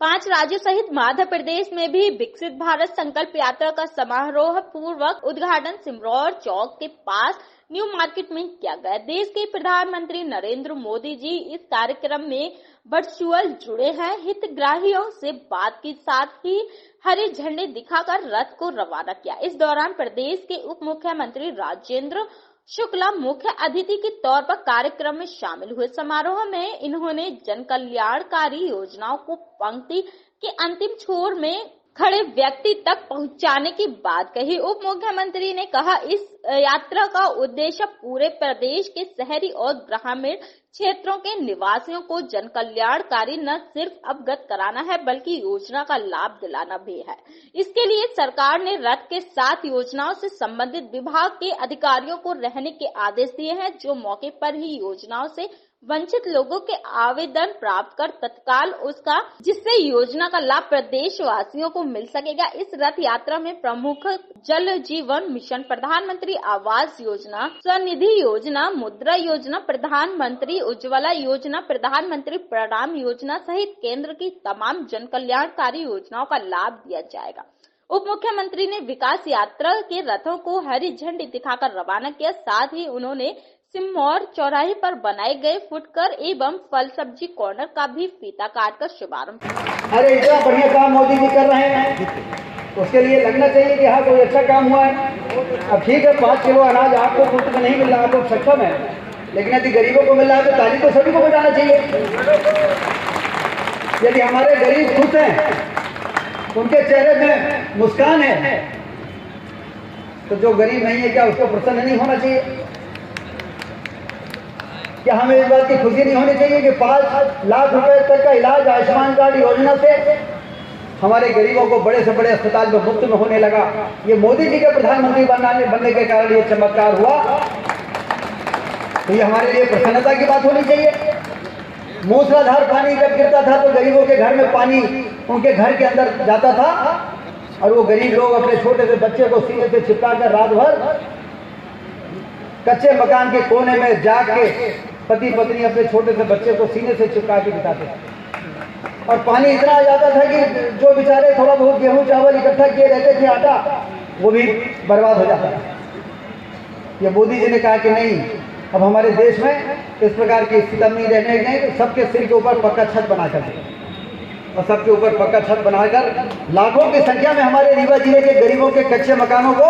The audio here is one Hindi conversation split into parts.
5 राज्यों सहित मध्य प्रदेश में भी विकसित भारत संकल्प यात्रा का समारोह पूर्वक उद्घाटन सिमरौर चौक के पास न्यू मार्केट में किया गया। देश के प्रधानमंत्री नरेंद्र मोदी जी इस कार्यक्रम में वर्चुअल जुड़े हैं। हितग्राहियों से बात के साथ ही हरे झंडे दिखाकर रथ को रवाना किया। इस दौरान प्रदेश के उप मुख्यमंत्री राजेंद्र शुक्ला मुख्य अतिथि के तौर पर कार्यक्रम में शामिल हुए। समारोह में इन्होंने जन कल्याणकारी योजनाओं को पंक्ति के अंतिम छोर में खड़े व्यक्ति तक पहुंचाने की बात कही। उप मुख्यमंत्री ने कहा, इस यात्रा का उद्देश्य पूरे प्रदेश के शहरी और ग्रामीण क्षेत्रों के निवासियों को जन कल्याणकारी न सिर्फ अवगत कराना है बल्कि योजना का लाभ दिलाना भी है। इसके लिए सरकार ने रथ के साथ योजनाओं से संबंधित विभाग के अधिकारियों को रहने के आदेश दिए हैं, जो मौके पर ही योजनाओं से वंचित लोगों के आवेदन प्राप्त कर तत्काल उसका, जिससे योजना का लाभ प्रदेशवासियों को मिल सकेगा। इस रथ यात्रा में प्रमुख जल जीवन मिशन, प्रधानमंत्री आवास योजना, स्वनिधि योजना, मुद्रा योजना, प्रधानमंत्री उज्ज्वला योजना, प्रधानमंत्री प्रणाम योजना सहित केंद्र की तमाम जन कल्याणकारी योजनाओं का लाभ दिया जाएगा। उप मुख्यमंत्री ने विकास यात्रा के रथों को हरी झंडी दिखाकर रवाना किया। साथ ही उन्होंने सिमरौर चौराहे पर बनाए गए फुटकर एवं फल सब्जी कॉर्नर का भी फीता काट कर शुभारंभ किया। अरे इतना बढ़िया काम मोदी जी कर रहे हैं, उसके लिए लगना चाहिए कि हाँ कोई अच्छा काम हुआ है। अब ठीक है, 5 किलो अनाज आपको मुफ्त में नहीं मिल रहा, आप लोग सक्षम है, लेकिन यदि गरीबों को मिल रहा है तो ताली तो सभी को बजाना चाहिए। यदि हमारे गरीब खुश हैं, उनके चेहरे में मुस्कान है, तो जो गरीब नहीं है क्या उसको प्रसन्न नहीं होना चाहिए? क्या हमें इस बात की खुशी नहीं होनी चाहिए कि 5 लाख रुपए तक का इलाज आयुष्मान कार्ड योजना से हमारे गरीबों को बड़े से बड़े अस्पताल में मुफ्त में होने लगा? ये मोदी जी के प्रधानमंत्री बनने के कारण ये चमत्कार हुआ, तो ये हमारे लिए प्रसन्नता की बात होनी चाहिए। मूसलाधार पानी जब गिरता था तो गरीबों के घर में पानी उनके घर के अंदर जाता था, और वो गरीब लोग अपने छोटे से बच्चे को सीने से चिपका कर रात भर कच्चे मकान के कोने में जाग के पति पत्नी अपने छोटे से बच्चे को सीने से चिपका के बिताते थे। और पानी इतना आ जाता था कि जो बेचारे थोड़ा बहुत गेहूं चावल इकट्ठा किए रहते थे, आटा, वो भी बर्बाद हो जाता था। ये मोदी जी ने कहा कि नहीं, अब हमारे देश में इस प्रकार की स्थिति नहीं रहने देंगे, तो सबके सिर के ऊपर पक्का छत बना कर दें, और सबके ऊपर पक्का छत बनाकर लाखों की संख्या में हमारे रीवा जिले के गरीबों के कच्चे मकानों को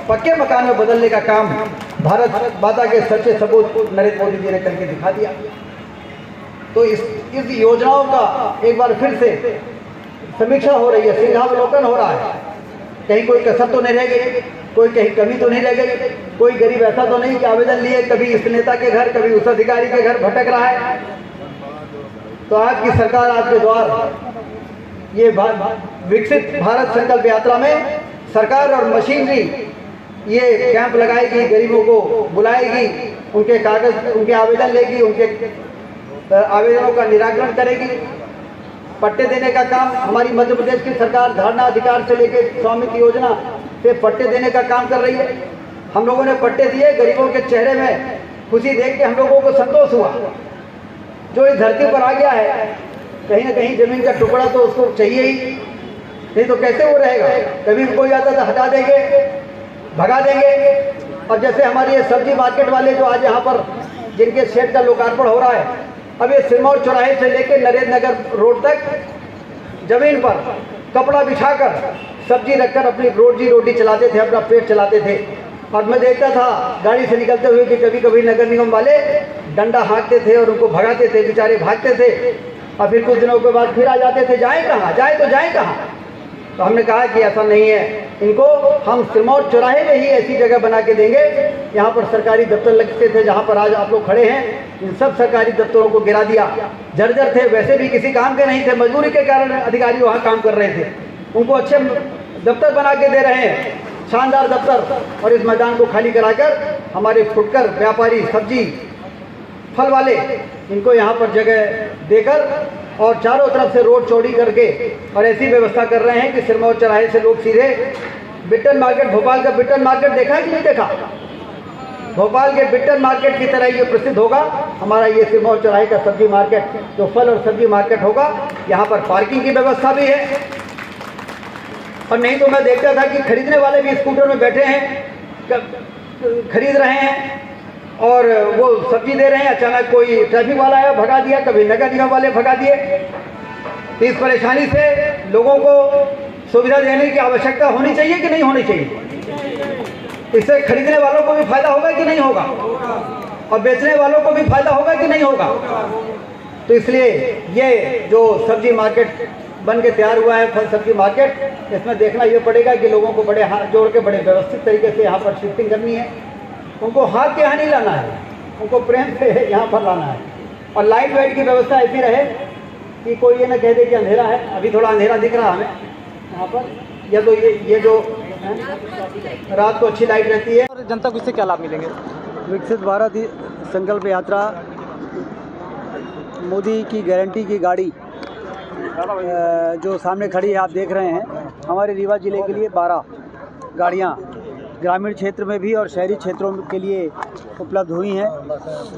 पक्के मकान में बदलने का काम भारत माता के सच्चे सबूत नरेंद्र मोदी जी ने करके दिखा दिया। तो इस योजनाओं का एक बार फिर से समीक्षा हो रही है, सिंहावलोकन हो रहा है। कहीं कोई कसर तो नहीं रह गई, कोई कहीं कमी तो नहीं रह गई, कोई गरीब ऐसा तो नहीं कि आवेदन लिए कभी इस नेता के घर कभी उस अधिकारी के घर भटक रहा है। तो आपकी सरकार आपके द्वार ये विकसित भारत संकल्प यात्रा में सरकार और मशीनरी ये कैंप लगाएगी, गरीबों को बुलाएगी, उनके कागज, उनके आवेदन लेगी, उनके आवेदनों का निराकरण करेगी। पट्टे देने का काम हमारी मध्य प्रदेश की सरकार धारणा अधिकार से लेकर स्वामित्व योजना से पट्टे देने का काम कर रही है। हम लोगों ने पट्टे दिए, गरीबों के चेहरे में खुशी देख के हम लोगों को संतोष हुआ। जो इस धरती पर आ गया है, कहीं ना कहीं जमीन का टुकड़ा तो उसको चाहिए ही, नहीं तो कैसे वो रहेगा? कभी कोई आता तो हटा देंगे, भगा देंगे। और जैसे हमारे ये सब्जी मार्केट वाले जो आज यहाँ पर जिनके शेड का लोकार्पण हो रहा है, अब ये सिरमौर चौराहे से लेकर नरेंद्र नगर रोड तक जमीन पर कपड़ा बिछाकर सब्जी रखकर अपनी रोजी चलाते थे, अपना पेट चलाते थे। और मैं देखता था गाड़ी से निकलते हुए कि कभी कभी नगर निगम वाले डंडा हाँकते थे और उनको भगाते थे, बेचारे भागते थे, और फिर कुछ दिनों के बाद फिर आ जाते थे। जाए कहाँ, जाए तो जाए कहाँ? तो हमने कहा कि ऐसा नहीं है, इनको हम सिरमौर चौराहे में ही ऐसी जगह बना के देंगे। यहाँ पर सरकारी दफ्तर लगते थे, जहाँ पर आज आप लोग खड़े हैं, इन सब सरकारी दफ्तरों को गिरा दिया। जर्जर थे, वैसे भी किसी काम के नहीं थे, मजदूरी के कारण अधिकारी वहाँ काम कर रहे थे। उनको अच्छे दफ्तर बना के दे रहे हैं, शानदार दफ्तर, और इस मैदान को खाली कराकर हमारे फुटकर व्यापारी, सब्जी फल वाले, इनको यहाँ पर जगह देकर और चारों तरफ से रोड चौड़ी करके और ऐसी व्यवस्था कर रहे हैं कि सिरमौर चौराहे से लोग सीधे बिट्टन मार्केट, भोपाल का बिट्टन मार्केट देखा है कि नहीं देखा? भोपाल के बिट्टन मार्केट की तरह ये प्रसिद्ध होगा। हमारा ये सिरमौर चौराहे का सब्जी मार्केट, जो फल और सब्जी मार्केट होगा, यहाँ पर पार्किंग की व्यवस्था भी है। और नहीं तो मैं देखता था कि खरीदने वाले भी स्कूटर में बैठे हैं, खरीद रहे हैं और वो सब्जी दे रहे हैं, अचानक कोई ट्रैफिक वाला आया, भगा दिया, कभी नगर निगम वाले भगा दिए। तो इस परेशानी से लोगों को सुविधा देने की आवश्यकता होनी चाहिए कि नहीं होनी चाहिए? इससे खरीदने वालों को भी फायदा होगा कि नहीं होगा, और बेचने वालों को भी फायदा होगा कि नहीं होगा? तो इसलिए ये जो सब्जी मार्केट बन के तैयार हुआ है, फल सब्जी मार्केट, इसमें देखना ये पड़ेगा कि लोगों को बड़े हाथ जोड़ के बड़े व्यवस्थित तरीके से यहाँ पर शिफ्टिंग करनी है। उनको हाथ के यहाँ नहीं लाना है, उनको प्रेम से यहाँ पर लाना है। और लाइट वाइट की व्यवस्था ऐसी रहे कि कोई ये ना कह दे कि अंधेरा है। अभी थोड़ा अंधेरा दिख रहा हमें यहाँ पर, या तो ये जो रात को अच्छी लाइट रहती है। और जनता को इससे क्या लाभ मिलेंगे? विकसित भारत संकल्प यात्रा, मोदी की गारंटी की गाड़ी जो सामने खड़ी है, आप देख रहे हैं, हमारे रीवा जिले के लिए 12 गाड़ियाँ ग्रामीण क्षेत्र में भी और शहरी क्षेत्रों के लिए उपलब्ध हुई हैं,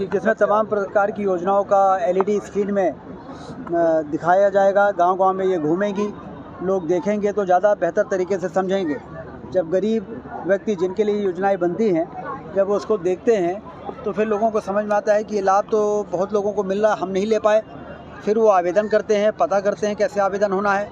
जिसमें तमाम प्रकार की योजनाओं का LED स्क्रीन में दिखाया जाएगा। गांव-गांव में ये घूमेंगी, लोग देखेंगे तो ज़्यादा बेहतर तरीके से समझेंगे। जब गरीब व्यक्ति जिनके लिए योजनाएं बनती हैं, जब वो उसको देखते हैं तो फिर लोगों को समझ में आता है कि ये लाभ तो बहुत लोगों को मिल रहा है, हम नहीं ले पाए। फिर वो आवेदन करते हैं, पता करते हैं कैसे आवेदन होना है।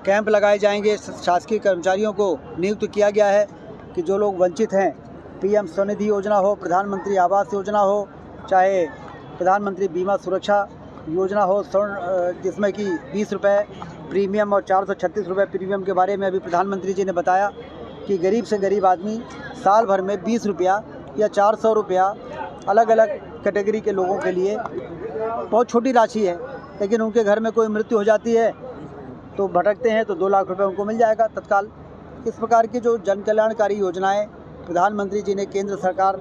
कैंप लगाए जाएंगे, शासकीय कर्मचारियों को नियुक्त किया गया है कि जो लोग वंचित हैं, PM स्वनिधि योजना हो, प्रधानमंत्री आवास योजना हो, चाहे प्रधानमंत्री बीमा सुरक्षा योजना हो, जिसमें कि 20 रुपये प्रीमियम और 436 रुपये प्रीमियम के बारे में अभी प्रधानमंत्री जी ने बताया कि गरीब से गरीब आदमी साल भर में 20 रुपया या 400 रुपया अलग अलग कैटेगरी के लोगों के लिए बहुत छोटी राशि है, लेकिन उनके घर में कोई मृत्यु हो जाती है तो भटकते हैं तो 2 लाख रुपए उनको मिल जाएगा तत्काल। इस प्रकार की जो जन कल्याणकारी योजनाएं प्रधानमंत्री जी ने केंद्र सरकार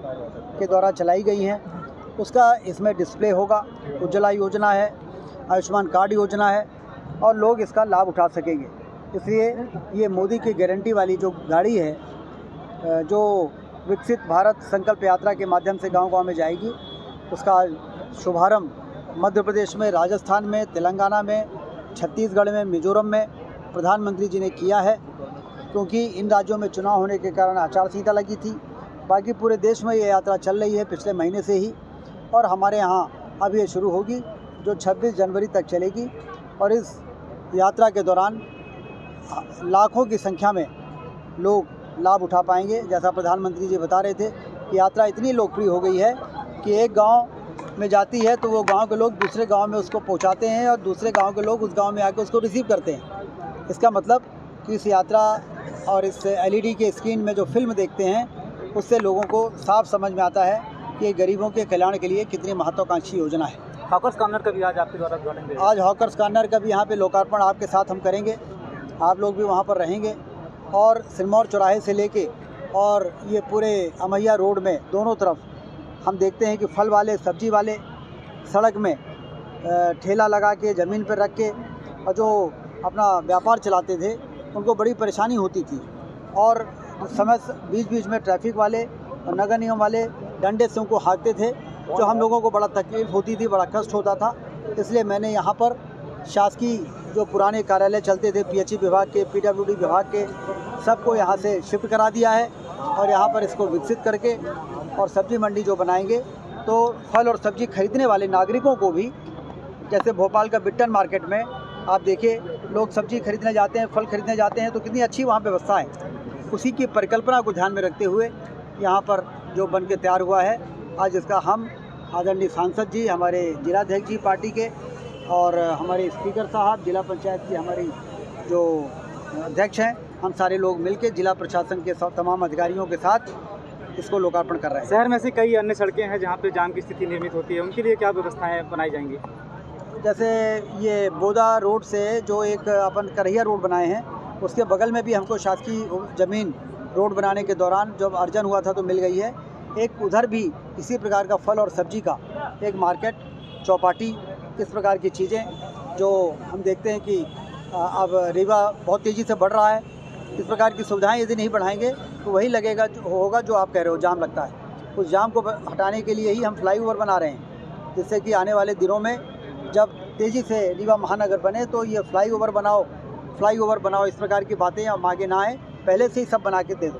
के द्वारा चलाई गई हैं, उसका इसमें डिस्प्ले होगा। उज्ज्वला योजना है, आयुष्मान कार्ड योजना है, और लोग इसका लाभ उठा सकेंगे। इसलिए ये मोदी की गारंटी वाली जो गाड़ी है, जो विकसित भारत संकल्प यात्रा के माध्यम से गांव-गांव में जाएगी, उसका शुभारंभ मध्य प्रदेश में, राजस्थान में, तेलंगाना में, छत्तीसगढ़ में, मिजोरम में प्रधानमंत्री जी ने किया है, क्योंकि इन राज्यों में चुनाव होने के कारण आचार संहिता लगी थी। बाकी पूरे देश में ये यात्रा चल रही है पिछले महीने से ही, और हमारे यहाँ अब ये शुरू होगी जो 26 जनवरी तक चलेगी। और इस यात्रा के दौरान लाखों की संख्या में लोग लाभ उठा पाएंगे। जैसा प्रधानमंत्री जी बता रहे थे कि यात्रा इतनी लोकप्रिय हो गई है कि एक गांव में जाती है तो वो गांव के लोग दूसरे गांव में उसको पहुंचाते हैं, और दूसरे गांव के लोग उस गांव में आकर उसको रिसीव करते हैं। इसका मतलब कि इस यात्रा और इस LED के स्क्रीन में जो फिल्म देखते हैं, उससे लोगों को साफ समझ में आता है कि गरीबों के कल्याण के लिए कितनी महत्वाकांक्षी योजना है। हॉकर्स कॉर्नर का भी आज आपके द्वारा उद्घाटन, आज हॉकर्स कॉर्नर का भी यहाँ पे लोकार्पण आपके साथ हम करेंगे। आप लोग भी वहाँ पर रहेंगे, और सिरमौर चौराहे से लेके और ये पूरे अमैया रोड में दोनों तरफ हम देखते हैं कि फल वाले, सब्जी वाले सड़क में ठेला लगा के ज़मीन पर रख के और जो अपना व्यापार चलाते थे, उनको बड़ी परेशानी होती थी। और समय बीच बीच में ट्रैफिक वाले और नगर निगम वाले डंडे से उनको हाँकते थे, जो हम लोगों को बड़ा तकलीफ होती थी, बड़ा कष्ट होता था। इसलिए मैंने यहाँ पर शासकीय जो पुराने कार्यालय चलते थे, PHE विभाग के, PWD विभाग के, सबको यहाँ से शिफ्ट करा दिया है, और यहाँ पर इसको विकसित करके और सब्जी मंडी जो बनाएंगे, तो फल और सब्जी खरीदने वाले नागरिकों को भी, जैसे भोपाल का बिट्टन मार्केट में आप देखिए, लोग सब्जी खरीदने जाते हैं, फल खरीदने जाते हैं, तो कितनी अच्छी वहाँ व्यवस्था है। उसी की परिकल्पना को ध्यान में रखते हुए यहाँ पर जो बन के तैयार हुआ है, आज इसका हम आदरणीय सांसद जी, हमारे जिलाध्यक्ष जी पार्टी के, और हमारे स्पीकर साहब, जिला पंचायत की हमारी जो अध्यक्ष हैं, हम सारे लोग मिलकर जिला प्रशासन के तमाम अधिकारियों के साथ इसको लोकार्पण कर रहे हैं। शहर में से कई अन्य सड़कें हैं जहाँ पे जाम की स्थिति निर्मित होती है, उनके लिए क्या व्यवस्थाएं बनाई जाएंगी? जैसे ये बोदा रोड से जो एक अपन करहिया रोड बनाए हैं, उसके बगल में भी हमको शासकीय ज़मीन रोड बनाने के दौरान जब अर्जन हुआ था तो मिल गई है। एक उधर भी इसी प्रकार का फल और सब्जी का एक मार्केट, चौपाटी, इस प्रकार की चीज़ें जो हम देखते हैं कि अब रीवा बहुत तेज़ी से बढ़ रहा है। इस प्रकार की सुविधाएं यदि नहीं बढ़ाएंगे तो वही लगेगा जो होगा जो आप कह रहे हो, जाम लगता है। उस जाम को हटाने के लिए ही हम फ्लाईओवर बना रहे हैं, जिससे कि आने वाले दिनों में जब तेज़ी से रीवा महानगर बने तो ये फ्लाईओवर बनाओ इस प्रकार की बातें अब आगे ना आए, पहले से ही सब बना के दे दो।